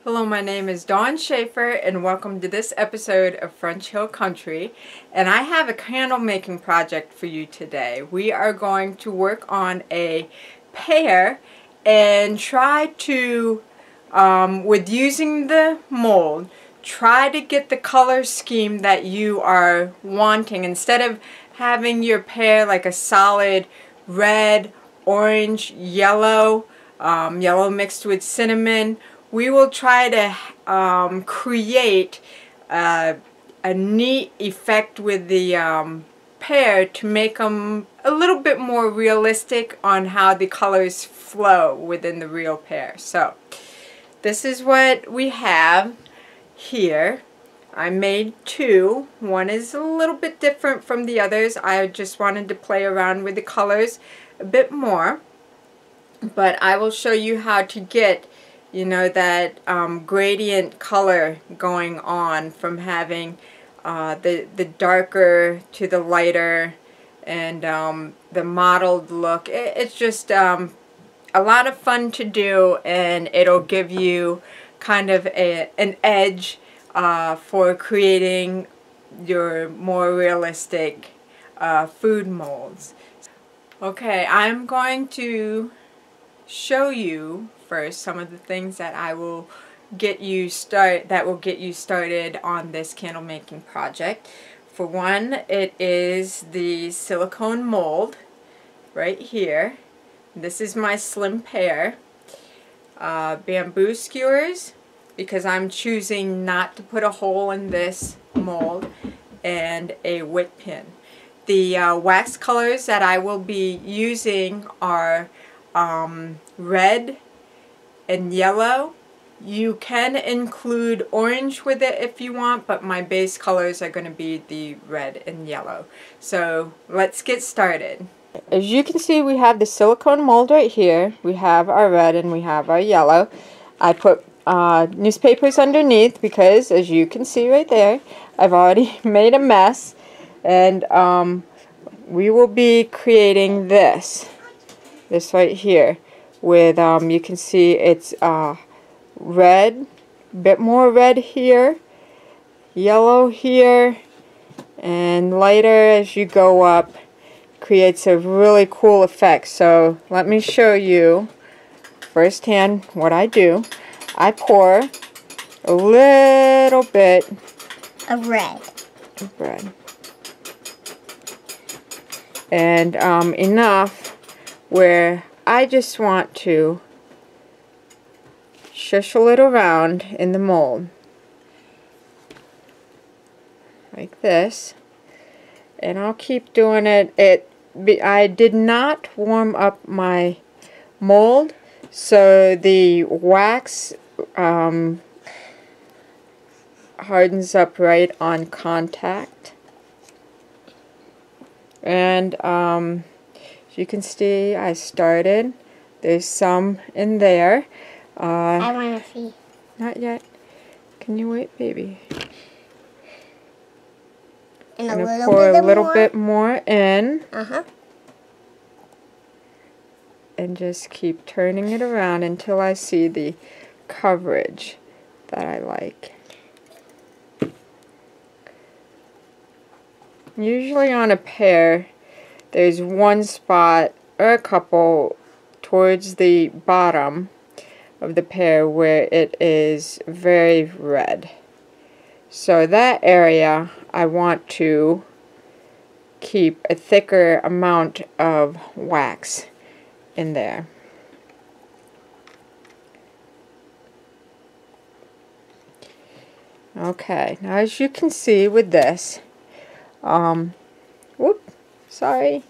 Hello, my name is Dawn Schaefer and welcome to this episode of French Hill Country. And I have a candle making project for you today. We are going to work on a pear and try to, with using the mold, try to get the color scheme that you are wanting. Instead of having your pear like a solid red, orange, yellow, yellow mixed with cinnamon, we will try to create a neat effect with the pear to make them a little bit more realistic on how the colors flow within the real pear. So this is what we have here. I made two. One is a little bit different from the others. I just wanted to play around with the colors a bit more. But I will show you how to get that gradient color going on from having the darker to the lighter and the mottled look. It's just a lot of fun to do, and it'll give you kind of an edge for creating your more realistic food molds. Okay, I'm going to show you first some of the things that I will get you started on this candle making project. For one, it is the silicone mold right here. This is my slim pear. Bamboo skewers, because I'm choosing not to put a hole in this mold, and a wick pin. The wax colors that I will be using are red and yellow. You can include orange with it if you want, but my base colors are going to be the red and yellow. So let's get started. As you can see, we have the silicone mold right here. We have our red and we have our yellow. I put newspapers underneath because, as you can see right there, I've already made a mess. And we will be creating this right here with, you can see it's red, a bit more red here, yellow here, and lighter as you go up. Creates a really cool effect. So let me show you firsthand what I do. I pour a little bit of red. And enough where I just want to shushle it around in the mold like this, and I'll keep doing it. I did not warm up my mold, so the wax hardens up right on contact. And as you can see, I started. There's some in there. I want to see. Not yet. Can you wait, baby? And I'm going to pour a little bit more in. And just keep turning it around until I see the coverage that I like. Usually on a pear, there's one spot or a couple towards the bottom of the pear where it is very red. So that area I want to keep a thicker amount of wax in there. Okay, now as you can see with this, sorry,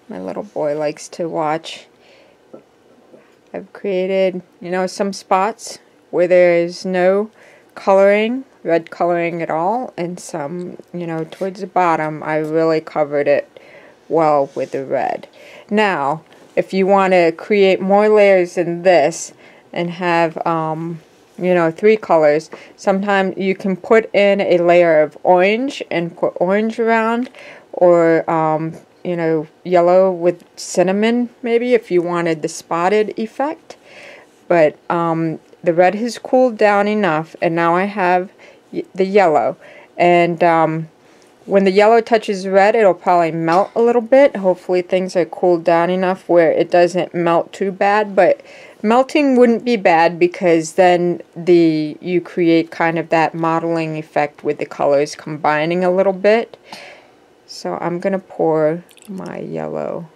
my little boy likes to watch. I've created, some spots where there is no coloring, red coloring at all, and some, towards the bottom, I really covered it well with the red. Now, if you want to create more layers than this and have, 3 colors, sometimes you can put in a layer of orange and put orange around, or yellow with cinnamon maybe if you wanted the spotted effect. But the red has cooled down enough, and now I have the yellow. And when the yellow touches red, it'll probably melt a little bit. Hopefully things are cooled down enough where it doesn't melt too bad, but melting wouldn't be bad because then you create kind of that modeling effect with the colors combining a little bit. So I'm going to pour my yellow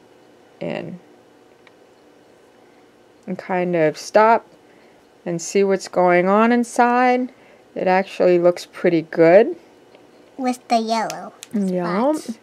in and kind of stop and see what's going on inside. It actually looks pretty good. With the yellow spots. Yep.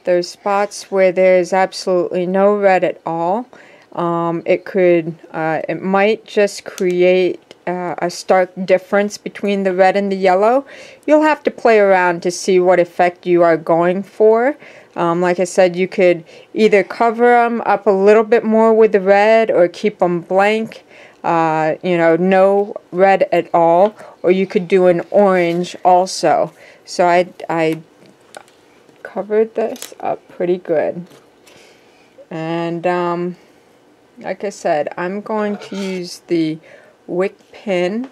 There's spots where there's absolutely no red at all. It might just create a stark difference between the red and the yellow. You'll have to play around to see what effect you are going for. Like I said, you could either cover them up a little bit more with the red or keep them blank, no red at all, or you could do an orange also. So I covered this up pretty good. And like I said, I'm going to use the wick pin.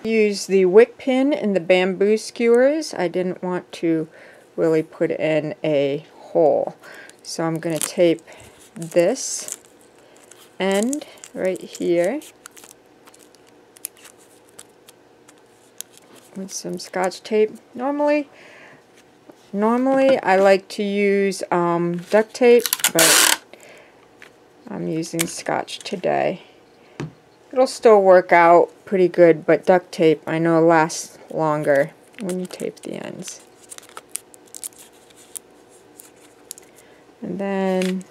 Use the wick pin and the bamboo skewers. I didn't want to really put in a hole. So I'm going to tape this end right here with some Scotch tape. Normally I like to use duct tape, but I'm using Scotch today. It'll still work out pretty good, but duct tape I know lasts longer when you tape the ends. And then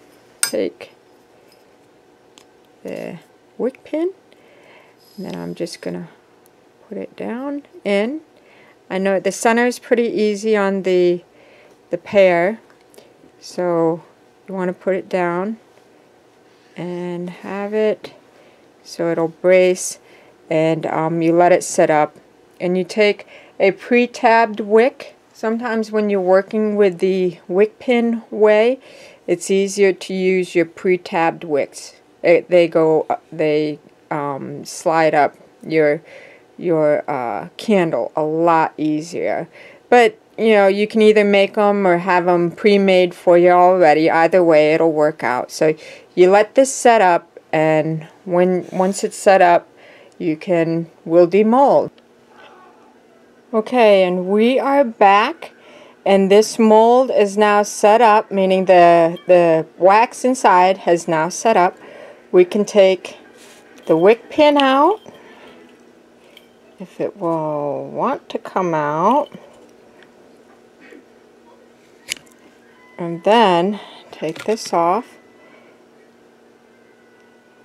take the wick pin, and then I'm just gonna put it down in. I know the center is pretty easy on the pear, so you want to put it down and have it so it'll brace, and you let it set up, and you take a pre-tabbed wick. Sometimes when you're working with the wick pin way, it's easier to use your pre-tabbed wicks. They slide up your candle a lot easier. But you can either make them or have them pre-made for you already. Either way, it'll work out. So you let this set up, and once it's set up, we'll demold. Okay, and we are back, and this mold is now set up, meaning the wax inside has now set up. We can take the wick pin out, if it will want to come out, and then take this off.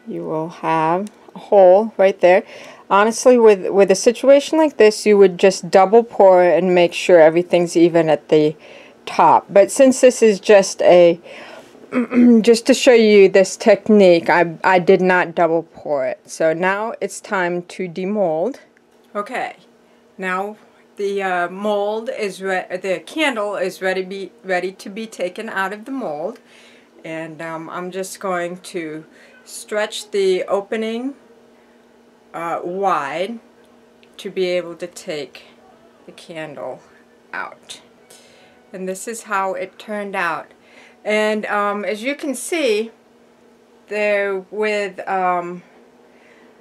You will have a hole right there. Honestly, with a situation like this, you would just double pour and make sure everything's even at the top. But since this is just just to show you this technique, I did not double pour it. So now it's time to demold. Okay, now the mold is the candle is ready to be taken out of the mold, and I'm just going to stretch the opening wide to be able to take the candle out. And this is how it turned out. And as you can see, there with the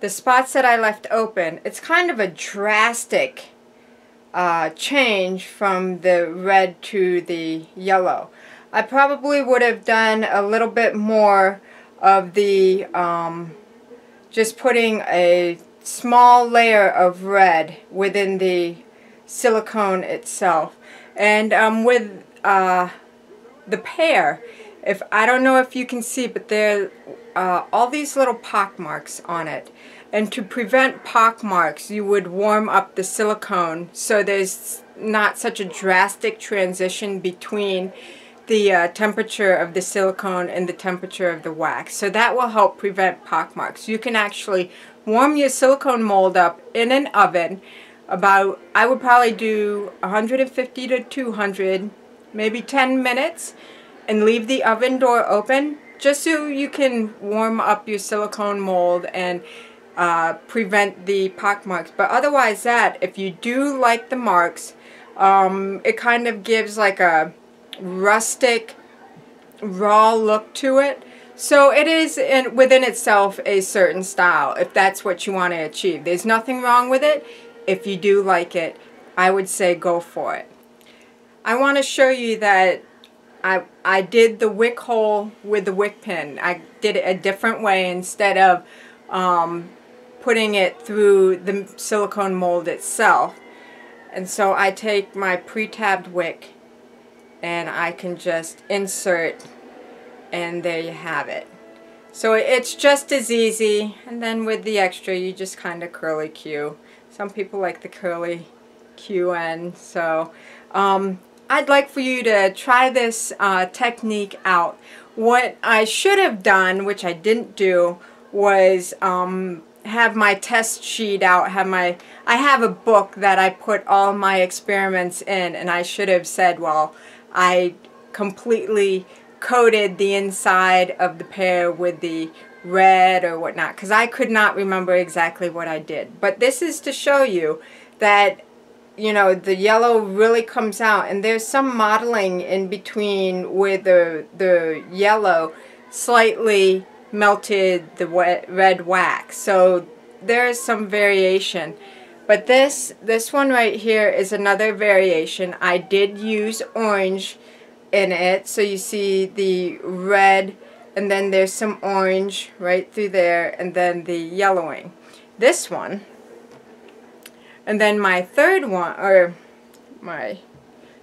spots that I left open, it's kind of a drastic change from the red to the yellow. I probably would have done a little bit more of the just putting a small layer of red within the silicone itself. And with the pear, I don't know if you can see, but there are all these little pock marks on it. And to prevent pock marks, you would warm up the silicone so there's not such a drastic transition between the temperature of the silicone and the temperature of the wax. So that will help prevent pock marks. You can actually warm your silicone mold up in an oven about, I would probably do 150 to 200, maybe 10 minutes. and leave the oven door open just so you can warm up your silicone mold and prevent the pock marks. But otherwise that, if you do like the marks, it kind of gives like a rustic, raw look to it. So it is within itself a certain style if that's what you want to achieve. There's nothing wrong with it. If you do like it, I would say go for it. I want to show you that I did the wick hole with the wick pin. I did it a different way instead of putting it through the silicone mold itself. And so I take my pre-tabbed wick and I can just insert, and there you have it. So it's just as easy, and then with the extra you just kind of curly Q. Some people like the curly Q end. So I'd like for you to try this technique out. What I should have done, which I didn't do, was have my test sheet out, I have a book that I put all my experiments in, and I should have said, well, I completely coated the inside of the pear with the red or whatnot, because I could not remember exactly what I did. But this is to show you that, you know, the yellow really comes out, and there's some modeling in between with the yellow slightly melted the red wax. So there's some variation. But this one right here is another variation. I did use orange in it, so you see the red, and then there's some orange right through there, and then the yellowing. This one, and then my third one, or my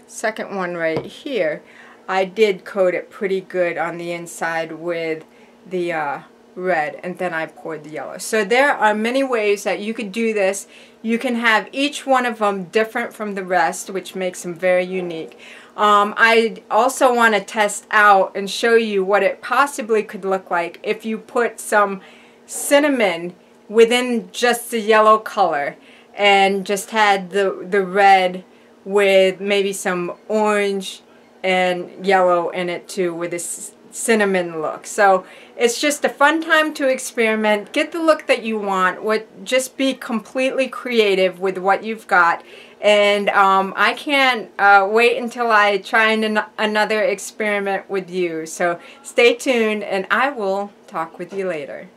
second one right here, I did coat it pretty good on the inside with the red, and then I poured the yellow. So there are many ways that you could do this. You can have each one of them different from the rest, which makes them very unique. I also want to test out and show you what it possibly could look like if you put some cinnamon within just the yellow color and just had the red with maybe some orange and yellow in it too, with this cinnamon look. So it's just a fun time to experiment, get the look that you want, just be completely creative with what you've got. And I can't wait until I try another experiment with you. So stay tuned, and I will talk with you later.